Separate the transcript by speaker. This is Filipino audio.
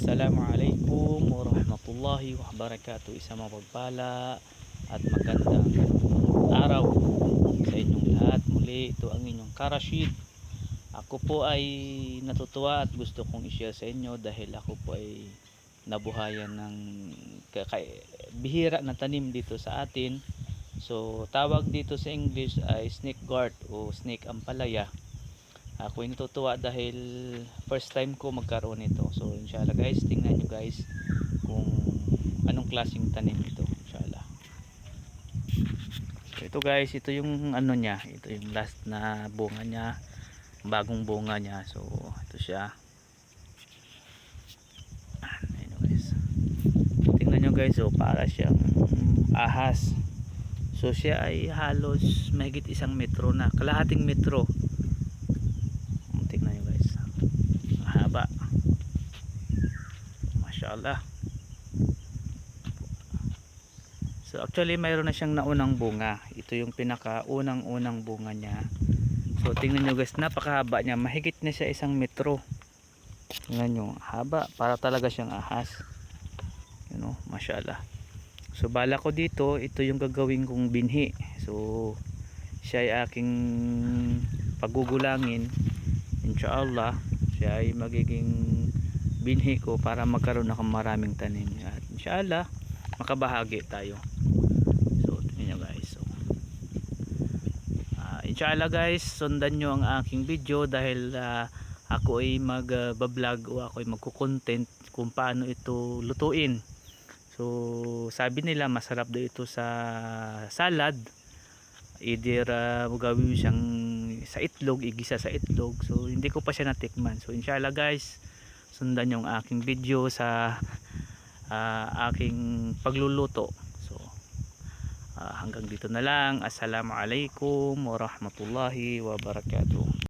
Speaker 1: Assalamualaikum warahmatullahi wabarakatuh. Isang mapagpala at magandang araw sa inyong lahat. Muli ito ang inyong Karashid. Ako po ay natutuwa at gusto kong i-share sa inyo dahil ako po ay nabuhayan ng bihira na tanim dito sa atin. So tawag dito sa English ay snake gourd o snake ampalaya. Ako ay natutuwa dahil first time ko magkaroon nito. So inshallah guys, tingnan nyo guys kung anong klaseng tanim ito inshallah. So ito guys, ito yung ano niya, ito yung last na bunga niya, bagong bunga niya. So ito siya. Ayun guys, tingnan nyo guys, so para siyang ahas. So siya ay halos mahigit 1 metro na, kalahating metro. Tingnan nyo guys, mahaba, mashallah. So actually mayroon na siyang naunang bunga. Ito yung pinaka unang bunga niya. So tingnan nyo guys, napakahaba niya, mahigit na siya 1 metro. Tingnan nyo, haba, para talaga siyang ahas, you know, mashallah. So bala ko dito, ito yung gagawin kong binhi. So siya ay aking pagugulangin, inshallah. Siya ay magiging binhi ko para magkaroon ako maraming tanim at inshallah makabahagi tayo. So tingnan nyo guys, so, inshallah guys, sundan nyo ang aking video dahil ako ay mag-vlog o ako ay magko-content kung paano ito lutuin. So sabi nila masarap daw ito sa salad, either gawin siyang sa itlog, igisa sa itlog. So hindi ko pa siya natikman. So inshallah guys, sundan yung aking video sa aking pagluluto. So hanggang dito na lang. Assalamualaikum warahmatullahi wabarakatuh.